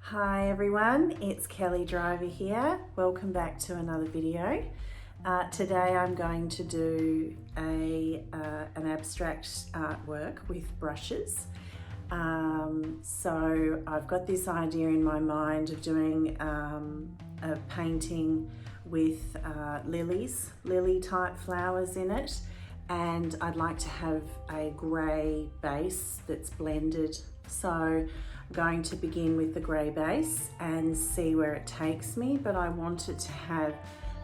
Hi everyone, it's Kelly Driver here. Welcome back to another video. Today I'm going to do an abstract artwork with brushes. So I've got this idea in my mind of doing a painting with lily type flowers in it, and I'd like to have a grey base that's blended. So I'm going to begin with the grey base and see where it takes me, but I want it to have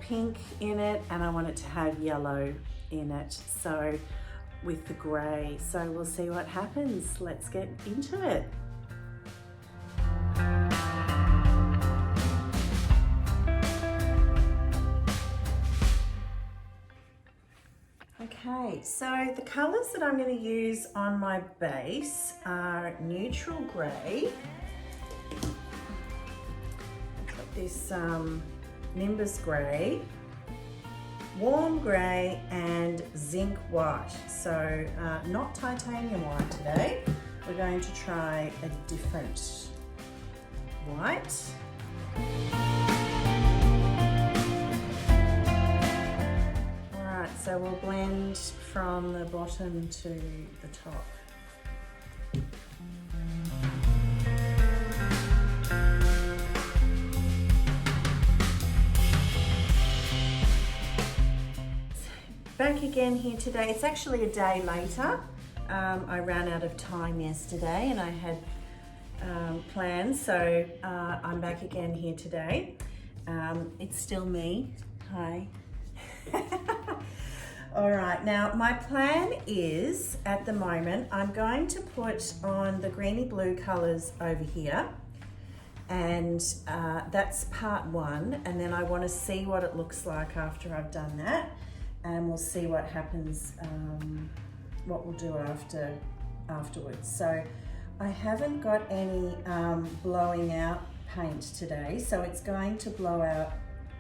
pink in it and I want it to have yellow in it. So with the grey, so we'll see what happens. Let's get into it. Okay, so the colours that I'm going to use on my base are neutral grey. I've got this Nimbus grey, warm grey and zinc white. So not titanium white today. We're going to try a different white. So we'll blend from the bottom to the top. Back again here today. It's actually a day later. I ran out of time yesterday and I had plans, so I'm back again here today. It's still me. Hi. All right, now my plan is, at the moment, I'm going to put on the greeny blue colors over here, and that's part one, and then I want to see what it looks like after I've done that, and we'll see what happens, what we'll do afterwards. So I haven't got any blowing out paint today, so it's going to blow out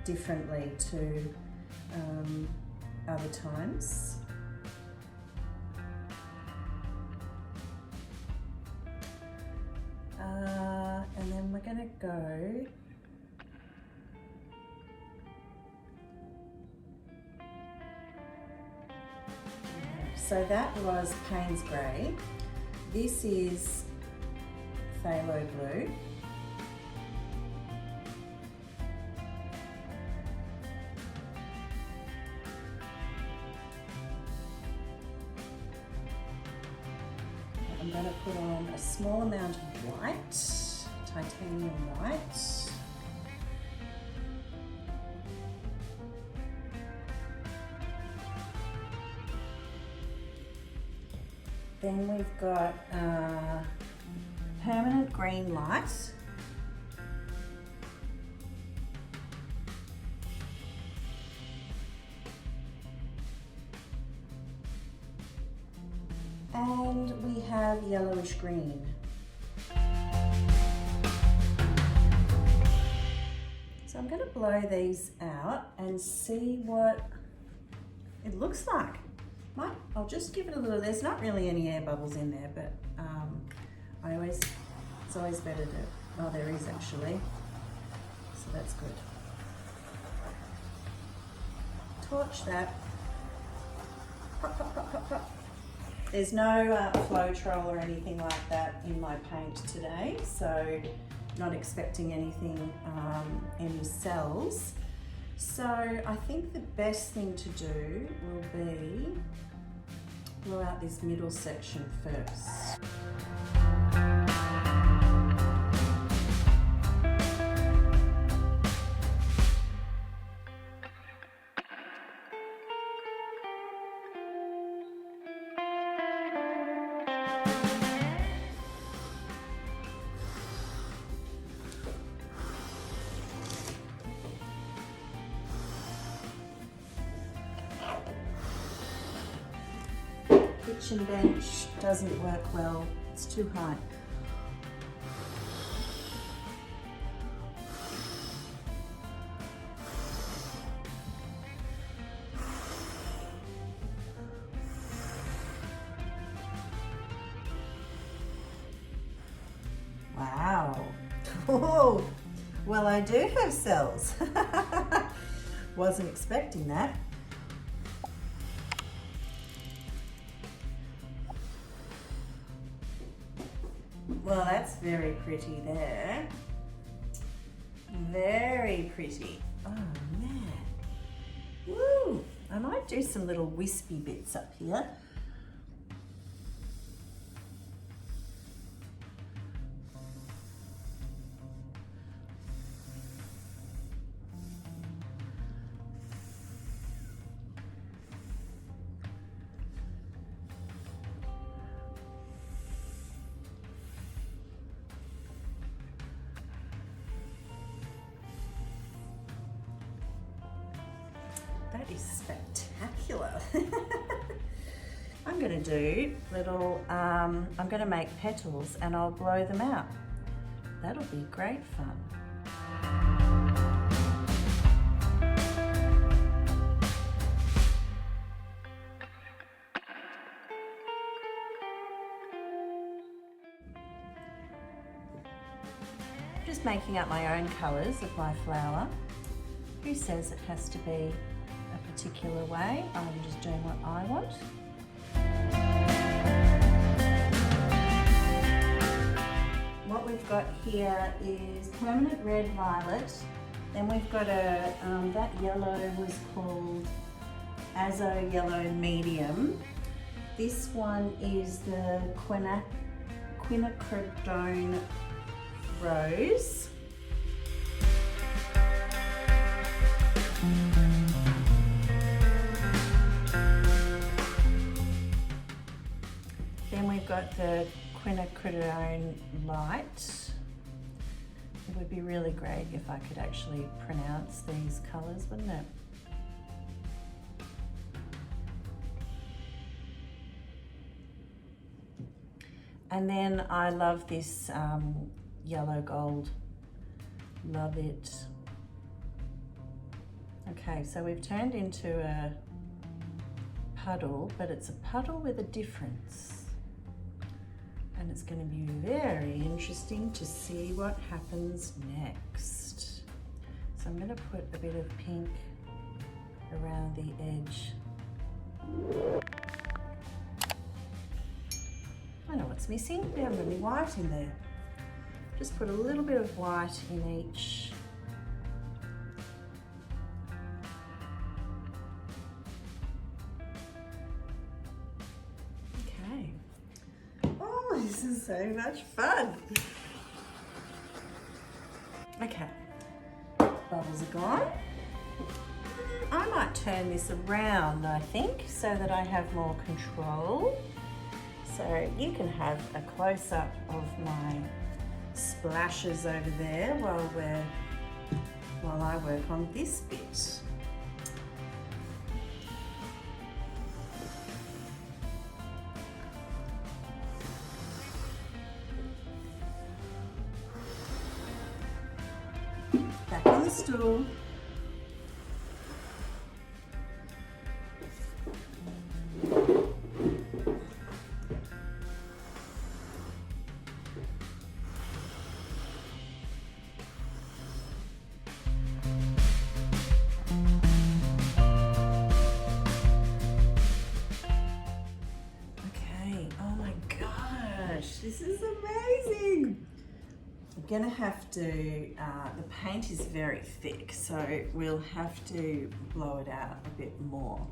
differently to other times. And then we're going to go so that was Payne's Grey. This is Phthalo Blue. I'm going to put on a small amount of white, titanium white. Then we've got permanent green light. And we have yellowish green. So I'm going to blow these out and see what it looks like. I'll just give it a little, there's not really any air bubbles in there, but it's always better to, oh, there is actually. So that's good. Torch that. Pop, pop, pop, pop, pop. There's no Floetrol or anything like that in my paint today, so not expecting anything, any cells. So I think the best thing to do will be blow out this middle section first. Kitchen bench doesn't work well, it's too high. Wow. Oh, well, I do have cells. Wasn't expecting that. Well, that's very pretty there. Very pretty. Oh man. Woo! I might do some little wispy bits up here. That is spectacular. I'm going to do little, I'm going to make petals and I'll blow them out. That'll be great fun. Just making up my own colours of my flower. Who says it has to be a particular way? I'm just doing what I want. What we've got here is permanent red violet. Then we've got a, that yellow was called Azo Yellow Medium. This one is the quinacridone Rose. Then we've got the quinacridone Light. It would be really great if I could actually pronounce these colours, wouldn't it? And then I love this yellow gold. Love it. Okay, so we've turned into a puddle, but it's a puddle with a difference. And it's going to be very interesting to see what happens next. So I'm going to put a bit of pink around the edge. I know what's missing. We haven't got any white in there. Just put a little bit of white in each. Okay. Oh, this is so much fun. Okay, bubbles are gone. I might turn this around, I think, so that I have more control. So you can have a close-up of my splashes over there while I work on this bit. Back on the stool. This is amazing. I'm gonna have to, the paint is very thick, so we'll have to blow it out a bit more.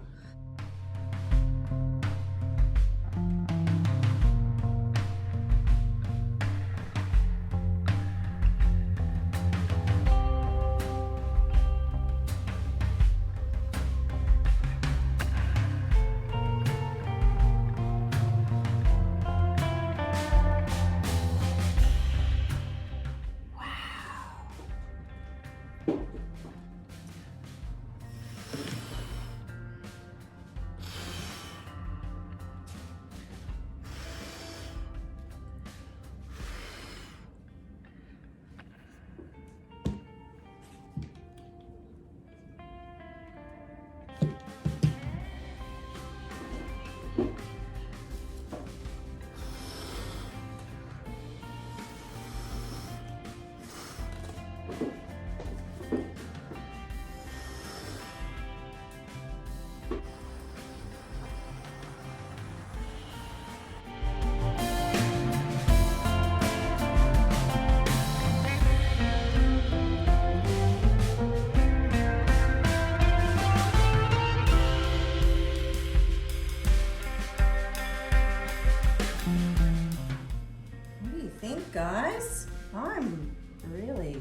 I'm really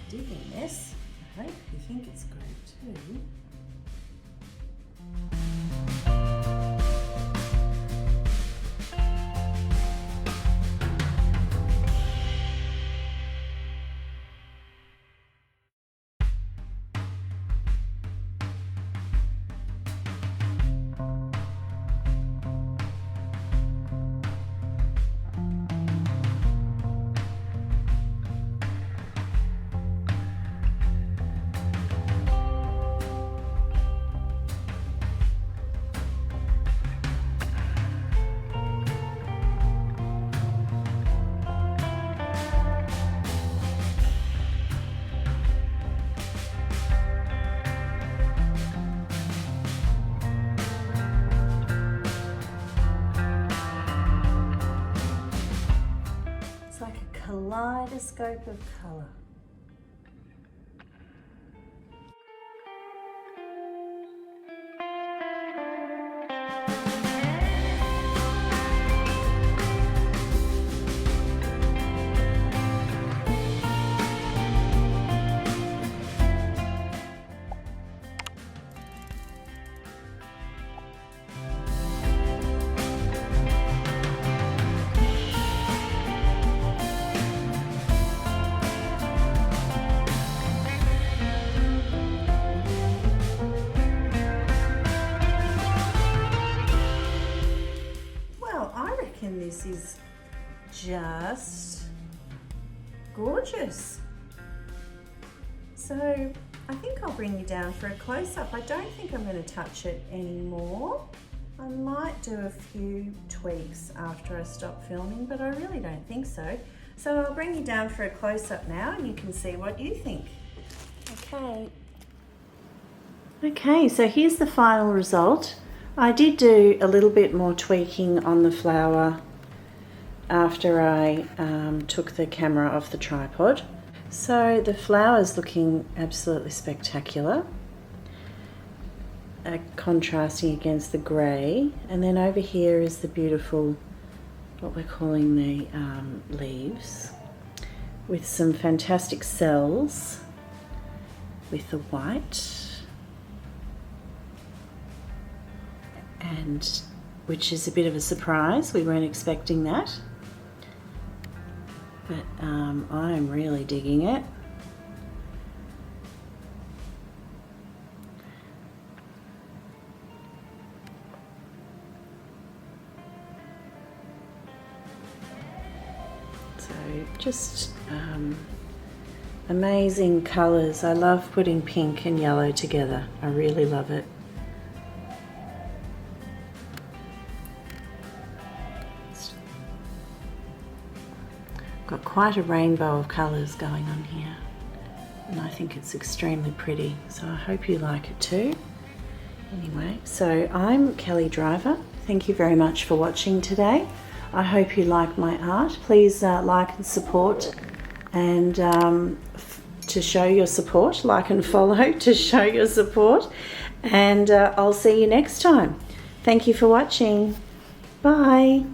digging this. I hope you think it's great too. It's like a kaleidoscope of colour. This is just gorgeous. So I think I'll bring you down for a close-up. I don't think I'm going to touch it anymore. I might do a few tweaks after I stop filming, but I really don't think so. So I'll bring you down for a close-up now and you can see what you think. Okay, so here's the final result. I did do a little bit more tweaking on the flower after I took the camera off the tripod. So the flower's looking absolutely spectacular, contrasting against the grey. And then over here is the beautiful, what we're calling the leaves, with some fantastic cells with the white, and which is a bit of a surprise. We weren't expecting that. But I'm really digging it. So just amazing colours. I love putting pink and yellow together. I really love it. Got quite a rainbow of colours going on here, and I think it's extremely pretty, so I hope you like it too. Anyway, so I'm Kelly Driver. Thank you very much for watching today. I hope you like my art. Please like and support, and to show your support, like and follow to show your support, and I'll see you next time. Thank you for watching. Bye.